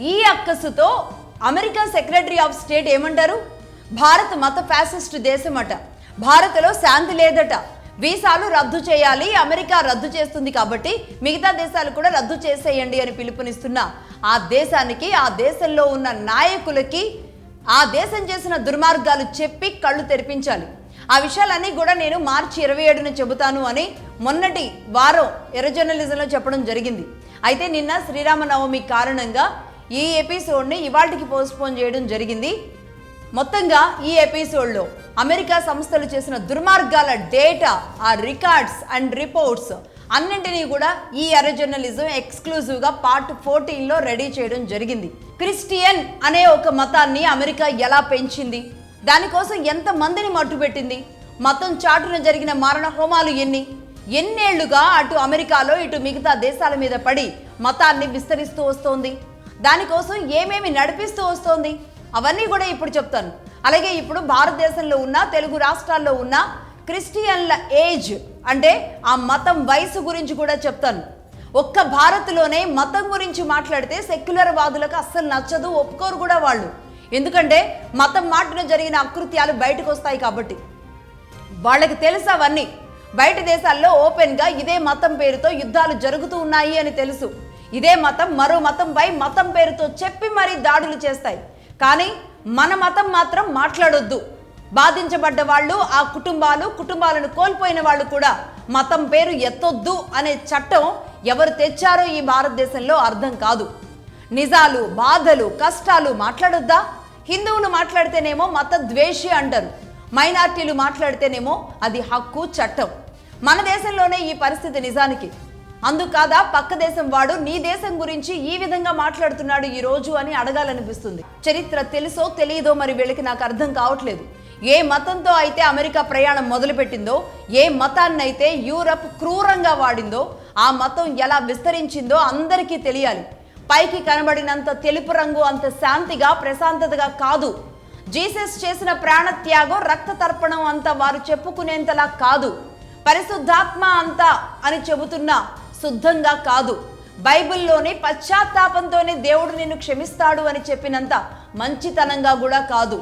ఈ అక్కసుతో America secretary of state ఏమంటారు? భారత్ మత ఫ్యాసిస్ట్ దేశమట, భారత్లో శాంతి లేదట, వీసాలు రద్దు చేయాలి, అమెరికా రద్దు చేస్తుంది కాబట్టి మిగతా దేశాలు కూడా రద్దు చేసేయండి అని పిలుపునిస్తున్న ఆ దేశానికి, ఆ దేశంలో ఉన్న నాయకులకి ఆ దేశం చేసిన దుర్మార్గాలు చెప్పి కళ్ళు తెరిపించాలి. ఆ విషయాలన్నీ కూడా నేను మార్చి 27న చెబుతాను అని మొన్నటి వారం ఎర్ర జర్నలిజంలో చెప్పడం జరిగింది. అయితే నిన్న శ్రీరామనవమి కారణంగా ఈ ఎపిసోడ్ని ఇవాళకి పోస్ట్పోన్ చేయడం జరిగింది. మొత్తంగా ఈ ఎపిసోడ్లో అమెరికా సంస్థలు చేసిన దుర్మార్గాల డేటా, ఆ రికార్డ్స్ అండ్ రిపోర్ట్స్ అన్నింటినీ కూడా ఈ ఎర్ర జర్నలిజం ఎక్స్క్లూజివ్గా పార్ట్ 14లో రెడీ చేయడం జరిగింది. క్రిస్టియన్ అనే ఒక మతాన్ని అమెరికా ఎలా పెంచింది, దానికోసం ఎంతమందిని మట్టుపెట్టింది, మతం చాటున జరిగిన మారణ హోమాలు ఎన్నేళ్లుగా అటు అమెరికాలో ఇటు మిగతా దేశాల మీద పడి మతాన్ని విస్తరిస్తూ వస్తోంది, దానికోసం ఏమేమి నడిపిస్తూ వస్తోంది, అవన్నీ కూడా ఇప్పుడు చెప్తాను. అలాగే ఇప్పుడు భారతదేశంలో ఉన్న తెలుగు రాష్ట్రాల్లో ఉన్న క్రిస్టియన్ల ఏజ్ అంటే ఆ మతం వయసు గురించి కూడా చెప్తాను. ఒక్క భారత్లోనే మతం గురించి మాట్లాడితే సెక్యులర్ వాదులకు అస్సలు నచ్చదు, ఒప్పుకోరు కూడా వాళ్ళు. ఎందుకంటే మతం మాటున జరిగిన అకృత్యాలు బయటకు వస్తాయి కాబట్టి వాళ్ళకి తెలుసు అవన్నీ. బయట దేశాల్లో ఓపెన్గా ఇదే మతం పేరుతో యుద్ధాలు జరుగుతూ ఉన్నాయి అని తెలుసు. ఇదే మతం మరో మతంపై మతం పేరుతో చెప్పి మరీ దాడులు చేస్తాయి. కానీ మన మతం మాత్రం మాట్లాడొద్దు. బాధించబడ్డ వాళ్ళు, ఆ కుటుంబాలను కోల్పోయిన వాళ్ళు కూడా మతం పేరు ఎత్తొద్దు అనే చట్టం ఎవరు తెచ్చారో ఈ భారతదేశంలో అర్థం కాదు. నిజాలు, బాధలు, కష్టాలు మాట్లాడొద్దా? హిందువులు మాట్లాడితేనేమో మత ద్వేషి అంటారు, మైనార్టీలు మాట్లాడితేనేమో అది హక్కు, చట్టం. మన దేశంలోనే ఈ పరిస్థితి నిజానికి. అందుకాదా పక్క దేశం వాడు నీ దేశం గురించి ఈ విధంగా మాట్లాడుతున్నాడు ఈ రోజు అని అడగాలనిపిస్తుంది. చరిత్ర తెలుసో తెలియదో మరి వీళ్ళకి నాకు అర్థం కావట్లేదు. ఏ మతంతో అయితే అమెరికా ప్రయాణం మొదలుపెట్టిందో, ఏ మతాన్నైతే యూరప్ క్రూరంగా వాడిందో, ఆ మతం ఎలా విస్తరించిందో అందరికీ తెలియాలి. పైకి కనబడినంత తెలుపు రంగు అంత శాంతిగా, ప్రశాంతతగా కాదు. జీసస్ చేసిన ప్రాణత్యాగం, రక్త తర్పణం అంతా వారు చెప్పుకునేంతలా కాదు. పరిశుద్ధాత్మ అంతా అని చెబుతున్న శుద్ధంగా కాదు. బైబిల్లోని పశ్చాత్తాపంతోనే దేవుడు నిన్ను క్షమిస్తాడు అని చెప్పినంత మంచితనంగా కూడా కాదు.